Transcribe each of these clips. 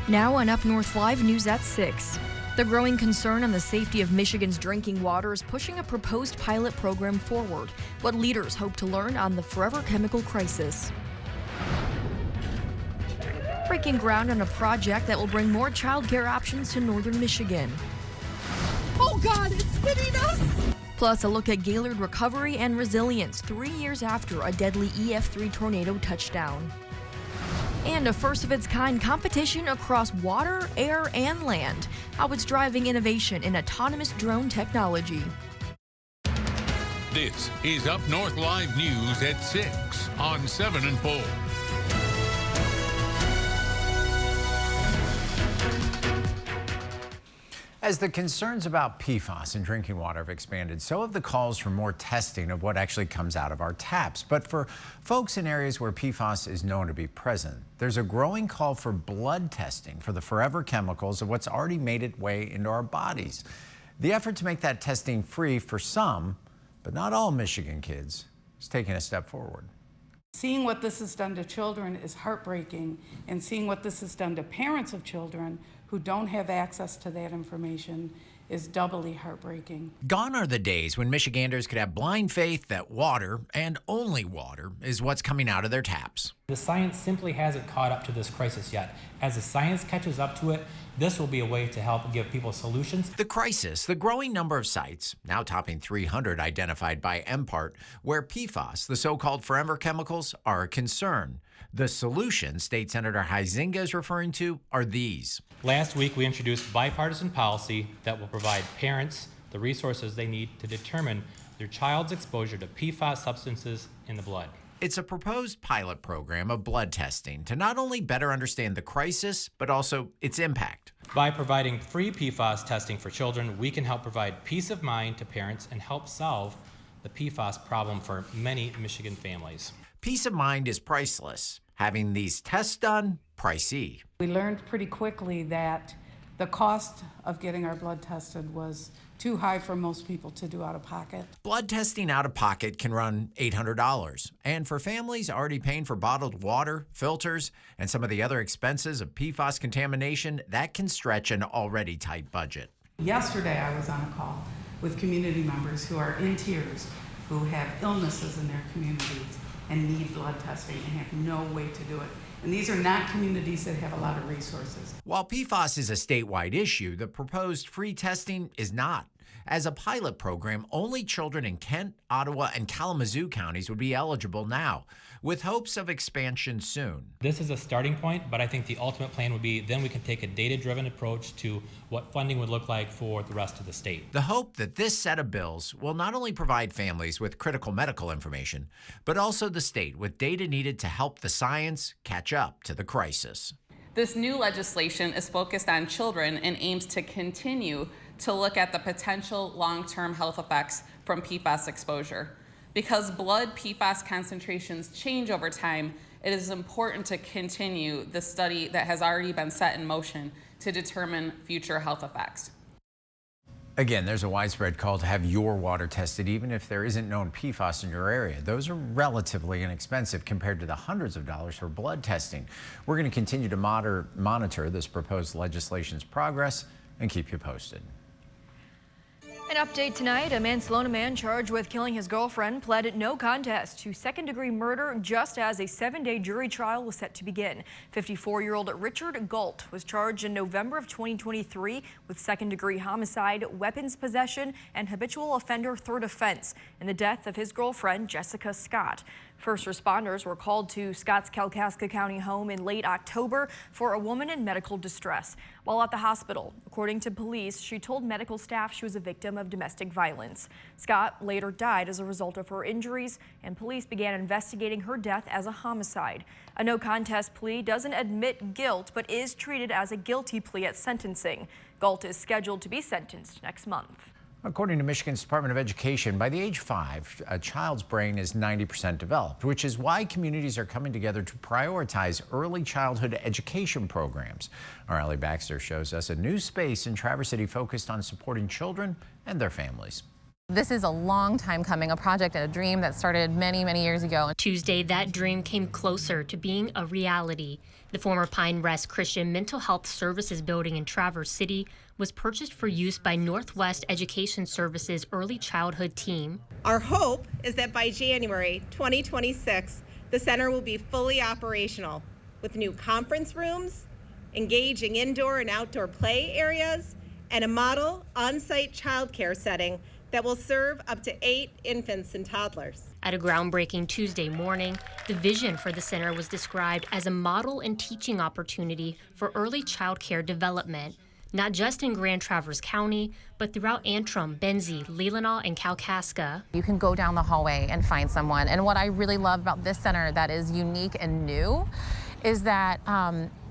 Now on UpNorthLive News at 6. The growing concern on the safety of Michigan's drinking water is pushing a proposed pilot program forward. What leaders hope to learn on the forever chemical crisis. Breaking ground on a project that will bring more childcare options to northern Michigan. Oh God, it's hitting us! Plus, a look at Gaylord recovery and resilience 3 years after a deadly EF3 tornado touchdown. And a first-of-its-kind competition across water, air, and land. How it's driving innovation in autonomous drone technology. This is Up North Live News at 6 on 7 and 4. As the concerns about PFAS in drinking water have expanded, so have the calls for more testing of what actually comes out of our taps. But for folks in areas where PFAS is known to be present, there's a growing call for blood testing for the forever chemicals of what's already made its way into our bodies. The effort to make that testing free for some, but not all Michigan kids, is taking a step forward. Seeing what this has done to children is heartbreaking, and seeing what this has done to parents of children who don't have access to that information is doubly heartbreaking. Gone are the days when Michiganders could have blind faith that water, and only water, is what's coming out of their taps. The science simply hasn't caught up to this crisis yet. As the science catches up to it, this will be a way to help give people solutions. The crisis, the growing number of sites, now topping 300 identified by MPART, where PFAS, the so-called forever chemicals, are a concern. The solution State Senator Huizenga is referring to are these. Last week, we introduced bipartisan policy that will provide parents the resources they need to determine their child's exposure to PFAS substances in the blood. It's a proposed pilot program of blood testing to not only better understand the crisis, but also its impact. By providing free PFAS testing for children, we can help provide peace of mind to parents and help solve the PFAS problem for many Michigan families. Peace of mind is priceless. Having these tests done, pricey. We learned pretty quickly that the cost of getting our blood tested was too high for most people to do out of pocket. Blood testing out of pocket can run $800. And for families already paying for bottled water, filters, and some of the other expenses of PFAS contamination, that can stretch an already tight budget. Yesterday, I was on a call with community members who are in tears, who have illnesses in their communities and need blood testing and have no way to do it. And these are not communities that have a lot of resources. While PFAS is a statewide issue, the proposed free testing is not. As a pilot program, only children in Kent, Ottawa, and Kalamazoo counties would be eligible now, with hopes of expansion soon. This is a starting point, but I think the ultimate plan would be then we can take a data-driven approach to what funding would look like for the rest of the state. The hope that this set of bills will not only provide families with critical medical information, but also the state with data needed to help the science catch up to the crisis. This new legislation is focused on children and aims to continue to look at the potential long-term health effects from PFAS exposure. Because blood PFAS concentrations change over time, it is important to continue the study that has already been set in motion to determine future health effects. Again, there's a widespread call to have your water tested, even if there isn't known PFAS in your area. Those are relatively inexpensive compared to the hundreds of dollars for blood testing. We're going to continue to monitor this proposed legislation's progress and keep you posted. An update tonight, a Mansalona man charged with killing his girlfriend pled no contest to second-degree murder just as a 7-day jury trial was set to begin. 54-year-old Richard Galt was charged in November of 2023 with second-degree homicide, weapons possession, and habitual offender third offense in the death of his girlfriend, Jessica Scott. First responders were called to Scott's Kalkaska County home in late October for a woman in medical distress. While at the hospital, according to police, she told medical staff she was a victim of domestic violence. Scott later died as a result of her injuries, and police began investigating her death as a homicide. A no contest plea doesn't admit guilt, but is treated as a guilty plea at sentencing. Galt is scheduled to be sentenced next month. According to Michigan's Department of Education, by the age 5, a child's brain is 90% developed, which is why communities are coming together to prioritize early childhood education programs. Our Allie Baxter shows us a new space in Traverse City focused on supporting children and their families. This is a long time coming, a project and a dream that started many, many years ago. Tuesday, that dream came closer to being a reality. The former Pine Rest Christian Mental Health Services building in Traverse City was purchased for use by Northwest Education Services early childhood team. Our hope is that by January 2026, the center will be fully operational with new conference rooms, engaging indoor and outdoor play areas, and a model on-site childcare setting that will serve up to 8 infants and toddlers. At a groundbreaking Tuesday morning, the vision for the center was described as a model and teaching opportunity for early child care development, not just in Grand Traverse County, but throughout Antrim, Benzie, Leelanau, and Kalkaska. You can go down the hallway and find someone. And what I really love about this center that is unique and new is that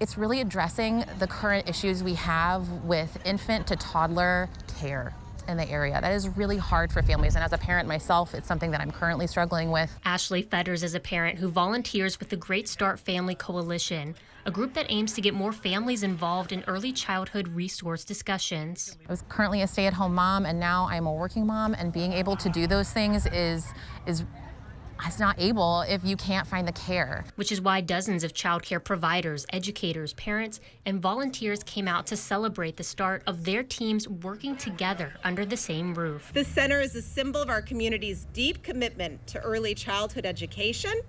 it's really addressing the current issues we have with infant to toddler care in the area. That is really hard for families, and as a parent myself, it's something that I'm currently struggling with. Ashley Fetters is a parent who volunteers with the Great Start Family Coalition, a group that aims to get more families involved in early childhood resource discussions. I was currently a stay-at-home mom, and now I'm a working mom, and being able to do those things is not able if you can't find the care. Which is why dozens of childcare providers, educators, parents, and volunteers came out to celebrate the start of their teams working together under the same roof. This center is a symbol of our community's deep commitment to early childhood education,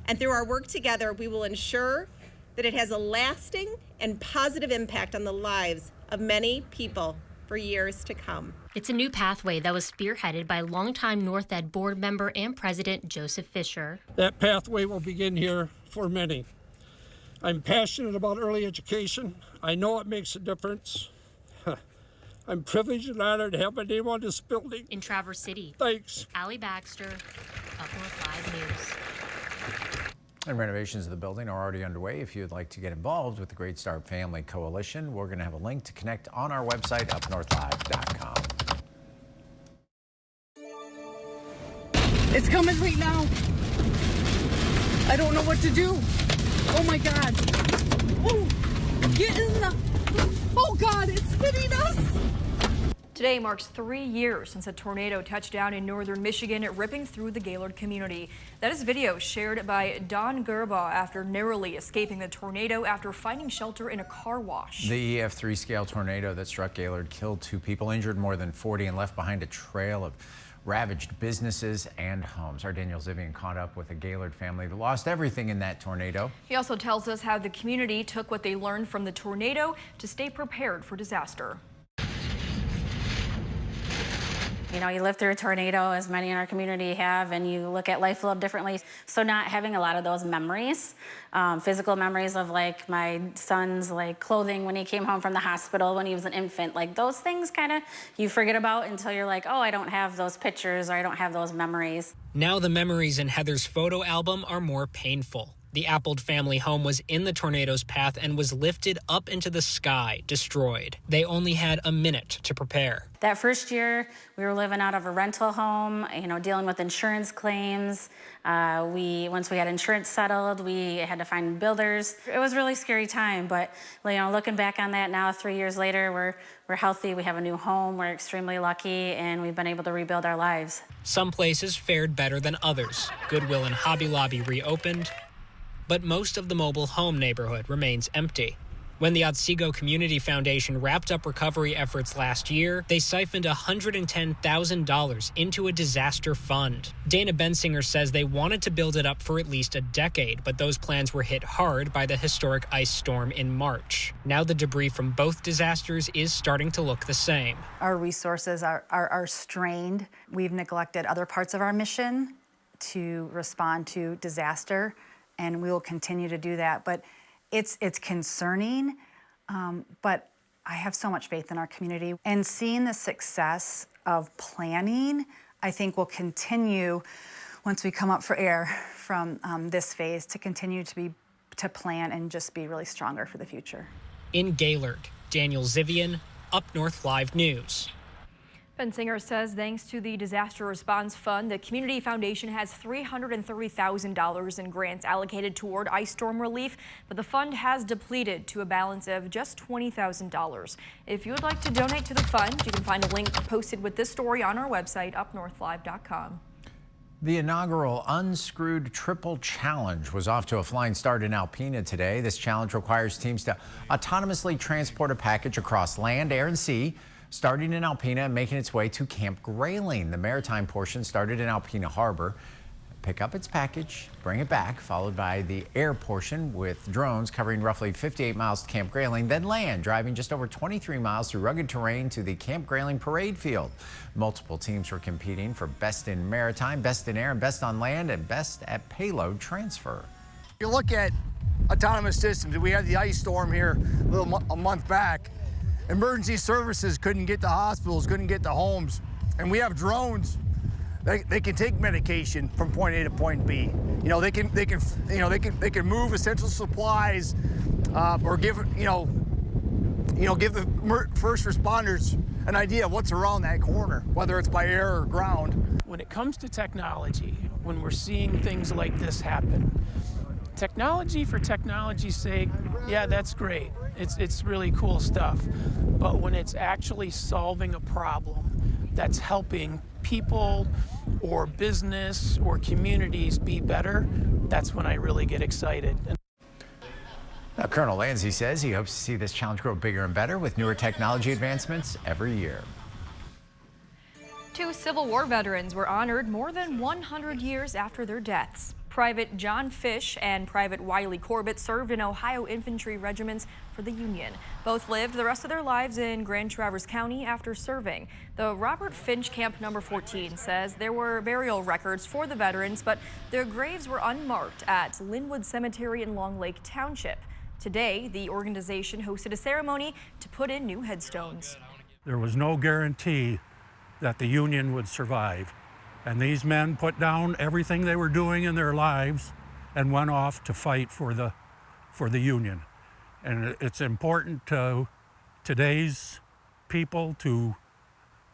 and through our work together, we will ensure that it has a lasting and positive impact on the lives of many people for years to come. It's a new pathway that was spearheaded by longtime North Ed board member and president Joseph Fisher. That pathway will begin here for many. I'm passionate about early education. I know it makes a difference. I'm privileged and honored to have my name on this building. In Traverse City. Thanks. Allie Baxter, UpNorthLive News. And renovations of the building are already underway. If you'd like to get involved with the Great Start Family Coalition, we're going to have a link to connect on our website, UpNorthLive.com. It's coming right now. I don't know what to do. Oh my God. Oh, get in the. Oh God, it's hitting us. Today marks 3 years since a tornado touched down in northern Michigan, ripping through the Gaylord community. That is video shared by Don Gerbaugh after narrowly escaping the tornado after finding shelter in a car wash. The EF3 scale tornado that struck Gaylord killed 2 people, injured more than 40, and left behind a trail of ravaged businesses and homes. Our Daniel Zivian caught up with a Gaylord family that lost everything in that tornado. He also tells us how the community took what they learned from the tornado to stay prepared for disaster. You know, you live through a tornado, as many in our community have, and you look at life a little differently. So not having a lot of those memories, physical memories of like my son's like clothing when he came home from the hospital when he was an infant, like those things kind of you forget about until you're like, oh, I don't have those pictures or I don't have those memories. Now the memories in Heather's photo album are more painful. The Appold family home was in the tornado's path and was lifted up into the sky, destroyed. They only had a minute to prepare. That first year, we were living out of a rental home, you know, dealing with insurance claims. Once we had insurance settled, we had to find builders. It was a really scary time, but you know, looking back on that now, 3 years later, we're healthy. We have a new home. We're extremely lucky, and we've been able to rebuild our lives. Some places fared better than others. Goodwill and Hobby Lobby reopened, but most of the mobile home neighborhood remains empty. When the Otsego Community Foundation wrapped up recovery efforts last year, they siphoned $110,000 into a disaster fund. Dana Bensinger says they wanted to build it up for at least a decade, but those plans were hit hard by the historic ice storm in March. Now the debris from both disasters is starting to look the same. Our resources are strained. We've neglected other parts of our mission to respond to disaster, and we will continue to do that. But it's concerning, but I have so much faith in our community. And seeing the success of planning, I think will continue once we come up for air from this phase to continue to plan and just be really stronger for the future. In Gaylord, Daniel Zivian, UpNorthLive News. Bensinger says thanks to the Disaster Response Fund, the Community Foundation has $330,000 in grants allocated toward ice storm relief, but the fund has depleted to a balance of just $20,000. If you would like to donate to the fund, you can find a link posted with this story on our website, UpNorthLive.com. The inaugural Unscrewed Triple Challenge was off to a flying start in Alpena today. This challenge requires teams to autonomously transport a package across land, air, and sea, starting in Alpena and making its way to Camp Grayling. The maritime portion started in Alpena Harbor. Pick up its package, bring it back, followed by the air portion with drones covering roughly 58 miles to Camp Grayling, then land, driving just over 23 miles through rugged terrain to the Camp Grayling Parade Field. Multiple teams were competing for Best in Maritime, Best in Air, and Best on Land, and Best at Payload Transfer. You look at autonomous systems. We had the ice storm here a month back. Emergency services couldn't get to hospitals, couldn't get to homes, and we have drones. They can take medication from point A to point B. You know, they can move essential supplies, or give the first responders an idea of what's around that corner, whether it's by air or ground. When it comes to technology, when we're seeing things like this happen, technology for technology's sake, yeah, that's great. It's really cool stuff. But when it's actually solving a problem that's helping people or business or communities be better, that's when I really get excited. Now, Colonel Lanzi says he hopes to see this challenge grow bigger and better with newer technology advancements every year. 2 Civil War veterans were honored more than 100 years after their deaths. Private John Fish and Private Wiley Corbett served in Ohio infantry regiments for the Union. Both lived the rest of their lives in Grand Traverse County after serving. The Robert Finch Camp No. 14 says there were burial records for the veterans, but their graves were unmarked at Linwood Cemetery in Long Lake Township. Today, the organization hosted a ceremony to put in new headstones. There was no guarantee that the Union would survive. And these men put down everything they were doing in their lives and went off to fight for the Union. And it's important to today's people to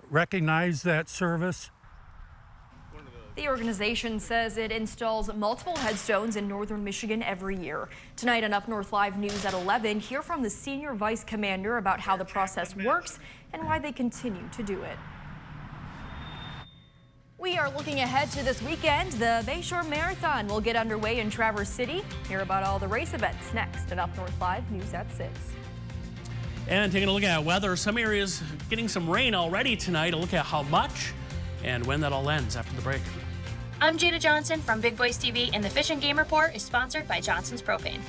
recognize that service. The organization says it installs multiple headstones in northern Michigan every year. Tonight on UpNorthLive News at 11, hear from the senior vice commander about how the process works and why they continue to do it. We are looking ahead to this weekend. The Bayshore Marathon will get underway in Traverse City. Hear about all the race events next at UpNorthLive News at 6. And taking a look at weather, some areas getting some rain already tonight. A look at how much and when that all ends after the break. I'm Jada Johnson from Big Boys TV, and the Fish and Game Report is sponsored by Johnson's Propane.